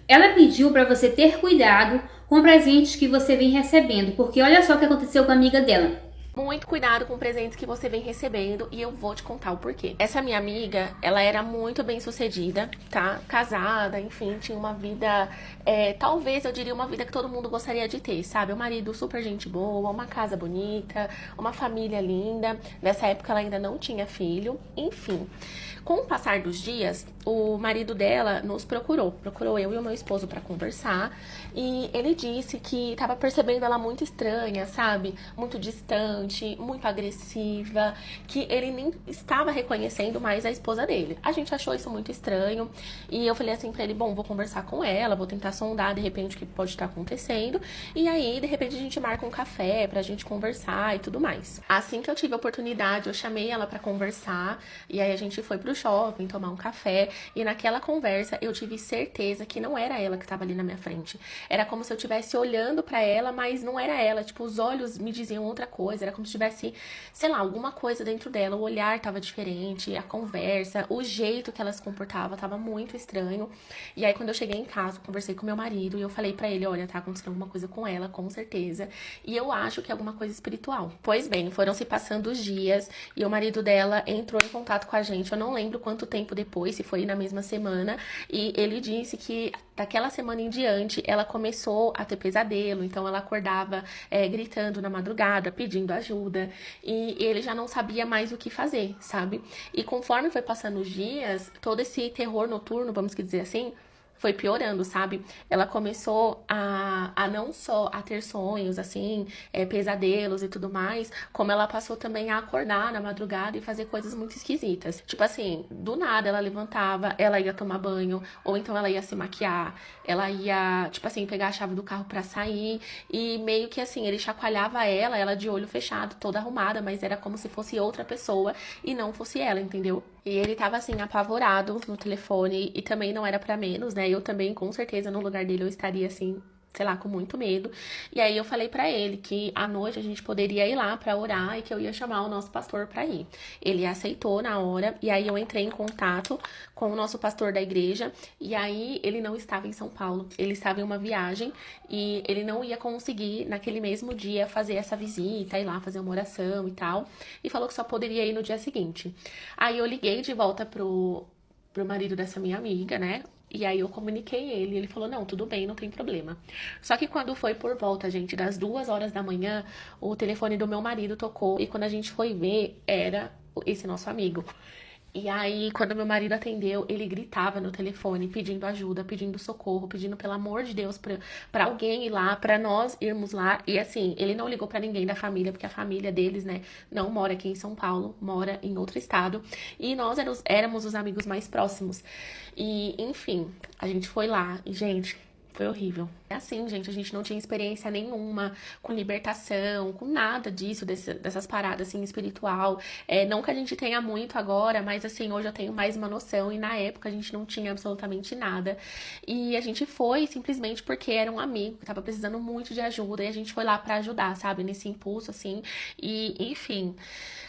Ela pediu para você ter cuidado com presentes que você vem recebendo, porque olha só o que aconteceu com a amiga dela. Muito cuidado com presentes que você vem recebendo e eu vou te contar o porquê. Essa minha amiga, ela era muito bem sucedida, tá? Casada, enfim, tinha uma vida, talvez eu diria uma vida que todo mundo gostaria de ter, sabe? Um marido super gente boa, uma casa bonita, uma família linda. Nessa época ela ainda não tinha filho, enfim. Com o passar dos dias, o marido dela nos procurou eu e o meu esposo para conversar, e ele disse que estava percebendo ela muito estranha, sabe? Muito distante, muito agressiva, que ele nem estava reconhecendo mais a esposa dele. A gente achou isso muito estranho, e eu falei assim para ele, bom, vou conversar com ela, vou tentar sondar de repente o que pode estar acontecendo, e aí de repente a gente marca um café pra gente conversar e tudo mais. Assim que eu tive a oportunidade, eu chamei ela para conversar, e aí a gente foi pro shopping tomar um café, e naquela conversa eu tive certeza que não era ela que estava ali na minha frente. Era como se eu estivesse olhando para ela, mas não era ela. Tipo, os olhos me diziam outra coisa. Era como se tivesse, sei lá, alguma coisa dentro dela. O olhar tava diferente, a conversa, o jeito que ela se comportava tava muito estranho. E aí quando eu cheguei em casa, eu conversei com meu marido e eu falei para ele, olha, tá acontecendo alguma coisa com ela, com certeza. E eu acho que é alguma coisa espiritual. Pois bem, foram se passando os dias e o marido dela entrou em contato com a gente. Eu não lembro quanto tempo depois, se foi na mesma semana, e ele disse que daquela semana em diante ela começou a ter pesadelo, então ela acordava gritando na madrugada, pedindo ajuda, e ele já não sabia mais o que fazer, sabe? E conforme foi passando os dias, todo esse terror noturno, vamos dizer assim, foi piorando, sabe? Ela começou a não só a ter sonhos, assim, pesadelos e tudo mais, como ela passou também a acordar na madrugada e fazer coisas muito esquisitas. Tipo assim, do nada ela levantava, ela ia tomar banho, ou então ela ia se maquiar, ela ia, tipo assim, pegar a chave do carro pra sair, e meio que assim, ele chacoalhava ela de olho fechado, toda arrumada, mas era como se fosse outra pessoa e não fosse ela, entendeu? E ele tava assim, apavorado no telefone, e também não era pra menos, né? Eu também, com certeza, no lugar dele, eu estaria assim, sei lá, com muito medo. E aí eu falei pra ele que à noite a gente poderia ir lá pra orar e que eu ia chamar o nosso pastor pra ir. Ele aceitou na hora, e aí eu entrei em contato com o nosso pastor da igreja, e aí ele não estava em São Paulo, ele estava em uma viagem e ele não ia conseguir naquele mesmo dia fazer essa visita, ir lá fazer uma oração e tal, e falou que só poderia ir no dia seguinte. Aí eu liguei de volta pro marido dessa minha amiga, né? E aí eu comuniquei ele falou, não, tudo bem, não tem problema. Só que quando foi por volta, gente, das 2 horas da manhã, o telefone do meu marido tocou, e quando a gente foi ver, era esse nosso amigo. E aí, quando meu marido atendeu, ele gritava no telefone, pedindo ajuda, pedindo socorro, pedindo pelo amor de Deus pra alguém ir lá, pra nós irmos lá. E assim, ele não ligou pra ninguém da família, porque a família deles, né, não mora aqui em São Paulo, mora em outro estado. E nós éramos os amigos mais próximos. E, enfim, a gente foi lá e, gente, foi horrível. É assim, gente, a gente não tinha experiência nenhuma com libertação, com nada disso, dessas paradas, assim, espiritual. Não que a gente tenha muito agora, mas, assim, hoje eu tenho mais uma noção, e na época a gente não tinha absolutamente nada. E a gente foi simplesmente porque era um amigo que tava precisando muito de ajuda, e a gente foi lá pra ajudar, sabe, nesse impulso, assim. E, enfim,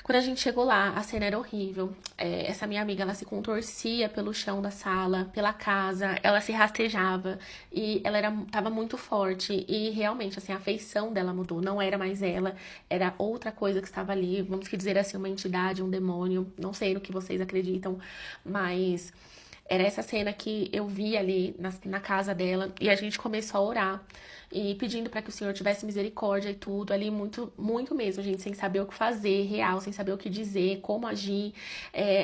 quando a gente chegou lá, a cena era horrível. Essa minha amiga, ela se contorcia pelo chão da sala, pela casa, ela se rastejava, e ela tava muito forte, e realmente, assim, a feição dela mudou, não era mais ela, era outra coisa que estava ali, vamos dizer assim, uma entidade, um demônio, não sei no que vocês acreditam, mas era essa cena que eu vi ali na casa dela, e a gente começou a orar e pedindo para que o Senhor tivesse misericórdia e tudo, ali muito, muito mesmo, gente, sem saber o que fazer, real, sem saber o que dizer, como agir.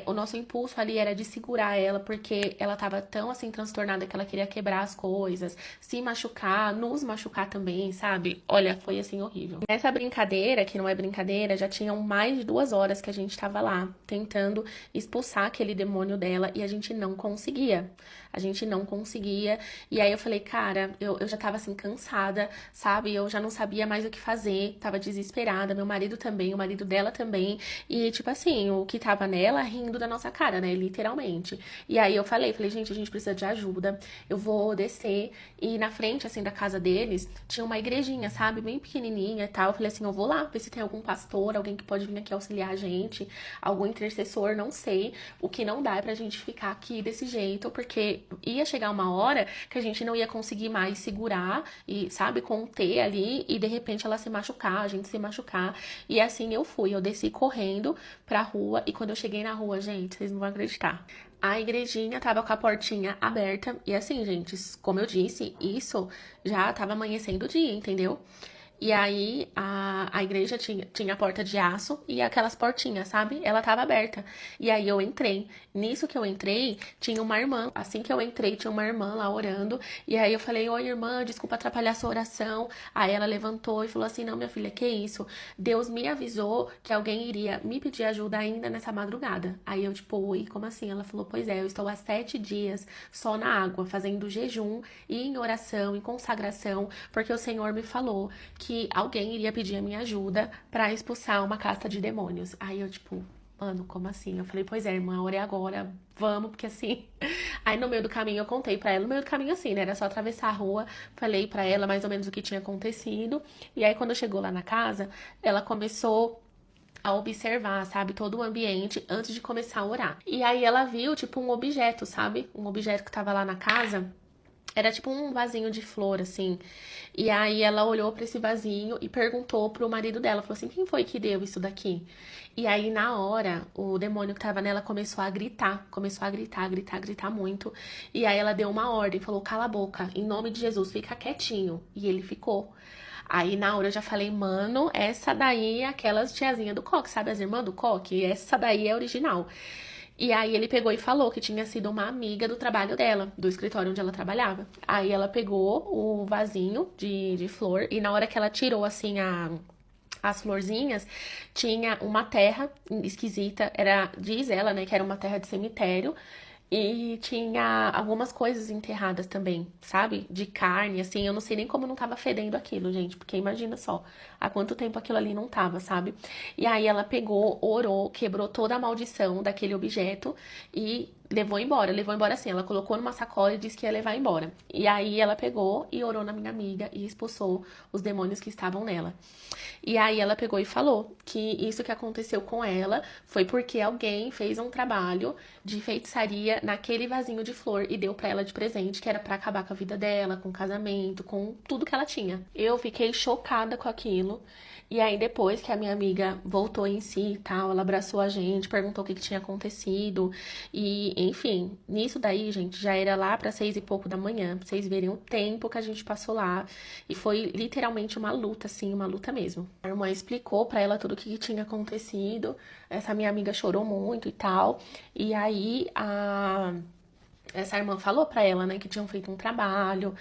O nosso impulso ali era de segurar ela, porque ela tava tão, assim, transtornada que ela queria quebrar as coisas, se machucar, nos machucar também, sabe? Olha, foi, assim, horrível. Nessa brincadeira, que não é brincadeira, já tinham mais de 2 horas que a gente tava lá, tentando expulsar aquele demônio dela, e a gente não conseguia. A gente não conseguia. E aí eu falei, cara, eu já tava assim, cansada, sabe? Eu já não sabia mais o que fazer, tava desesperada. Meu marido também, o marido dela também. E, tipo assim, o que tava nela rindo da nossa cara, né? Literalmente. E aí eu falei, gente, a gente precisa de ajuda. Eu vou descer. E na frente, assim, da casa deles, tinha uma igrejinha, sabe? Bem pequenininha e tal. Eu falei assim, eu vou lá ver se tem algum pastor, alguém que pode vir aqui auxiliar a gente, algum intercessor, não sei. O que não dá é pra gente ficar aqui desse jeito, porque porque ia chegar uma hora que a gente não ia conseguir mais segurar e, sabe, conter ali e de repente ela se machucar, a gente se machucar. E assim eu fui, eu desci correndo pra rua e quando eu cheguei na rua, gente, vocês não vão acreditar. A igrejinha tava com a portinha aberta e assim, gente, como eu disse, isso já tava amanhecendo o dia, entendeu? E aí a igreja tinha a porta de aço e aquelas portinhas, sabe? Ela tava aberta. E aí eu entrei. Nisso que eu entrei, tinha uma irmã. Assim que eu entrei, tinha uma irmã lá orando. E aí eu falei, oi irmã, desculpa atrapalhar sua oração. Aí ela levantou e falou assim, não minha filha, que isso? Deus me avisou que alguém iria me pedir ajuda ainda nessa madrugada. Aí eu tipo, oi, como assim? Ela falou, pois é, eu estou há 7 dias só na água, fazendo jejum e em oração, em consagração, porque o Senhor me falou que alguém iria pedir a minha ajuda pra expulsar uma casta de demônios. Aí eu, tipo, mano, como assim? Eu falei, pois é, irmã, a hora é agora, vamos, porque assim... Aí no meio do caminho eu contei pra ela, no meio do caminho assim, né, era só atravessar a rua, falei pra ela mais ou menos o que tinha acontecido, e aí quando chegou lá na casa, ela começou a observar, sabe, todo o ambiente antes de começar a orar. E aí ela viu, tipo, um objeto, sabe, um objeto que tava lá na casa. Era tipo um vasinho de flor, assim. E aí ela olhou pra esse vasinho e perguntou pro marido dela. Falou assim, quem foi que deu isso daqui? E aí, na hora, o demônio que tava nela começou a gritar. Começou a gritar, gritar, gritar muito. E aí ela deu uma ordem, falou, cala a boca. Em nome de Jesus, fica quietinho. E ele ficou. Aí, na hora, eu já falei, mano, essa daí é aquelas tiazinha do coque, sabe? As irmãs do coque? Essa daí é original. E aí ele pegou e falou que tinha sido uma amiga do trabalho dela, do escritório onde ela trabalhava. Aí ela pegou o vasinho de flor e na hora que ela tirou assim as florzinhas, tinha uma terra esquisita, diz ela, né, que era uma terra de cemitério. E tinha algumas coisas enterradas também, sabe? De carne, assim. Eu não sei nem como não tava fedendo aquilo, gente. Porque imagina só, há quanto tempo aquilo ali não tava, sabe? E aí ela pegou, orou, quebrou toda a maldição daquele objeto e levou embora. Levou embora assim, ela colocou numa sacola e disse que ia levar embora. E aí ela pegou e orou na minha amiga e expulsou os demônios que estavam nela. E aí ela pegou e falou que isso que aconteceu com ela foi porque alguém fez um trabalho de feitiçaria naquele vasinho de flor e deu pra ela de presente, que era pra acabar com a vida dela, com o casamento, com tudo que ela tinha. Eu fiquei chocada com aquilo. E aí depois que a minha amiga voltou em si e tal, ela abraçou a gente, perguntou o que tinha acontecido. E, enfim, nisso daí, gente, já era lá para 6 e pouco da manhã, pra vocês verem o tempo que a gente passou lá. E foi literalmente uma luta, assim, uma luta mesmo. A irmã explicou pra ela tudo o que tinha acontecido. Essa minha amiga chorou muito e tal. E aí essa irmã falou pra ela, né, que tinham feito um trabalho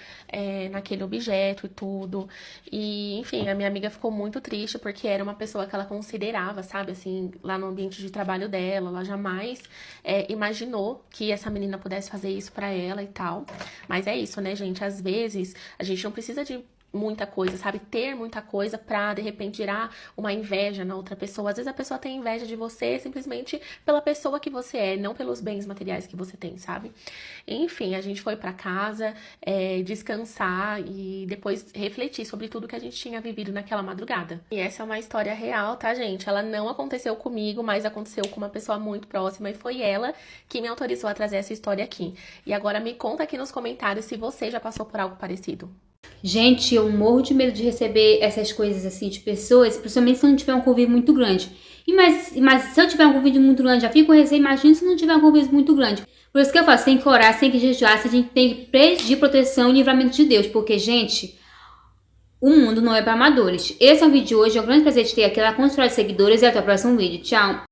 naquele objeto e tudo. E, enfim, a minha amiga ficou muito triste porque era uma pessoa que ela considerava, sabe, assim, lá no ambiente de trabalho dela. Ela jamais imaginou que essa menina pudesse fazer isso pra ela e tal. Mas é isso, né, gente? Às vezes, a gente não precisa de muita coisa, sabe? Ter muita coisa pra, de repente, gerar uma inveja na outra pessoa. Às vezes a pessoa tem inveja de você simplesmente pela pessoa que você é, não pelos bens materiais que você tem, sabe? Enfim, a gente foi pra casa descansar e depois refletir sobre tudo que a gente tinha vivido naquela madrugada. E essa é uma história real, tá, gente? Ela não aconteceu comigo, mas aconteceu com uma pessoa muito próxima e foi ela que me autorizou a trazer essa história aqui. E agora me conta aqui nos comentários se você já passou por algo parecido. Gente, eu morro de medo de receber essas coisas assim de pessoas, principalmente se não tiver um convívio muito grande. Mas se eu tiver um convívio muito grande, já fico com receio, imagina se não tiver um convívio muito grande. Por isso que eu falo, você tem que orar, você tem que jejuar, você tem que pedir proteção e livramento de Deus. Porque, gente, o mundo não é para amadores. Esse é o vídeo de hoje, é um grande prazer de ter aqui. Ela constrói seguidores e até o próximo vídeo. Tchau!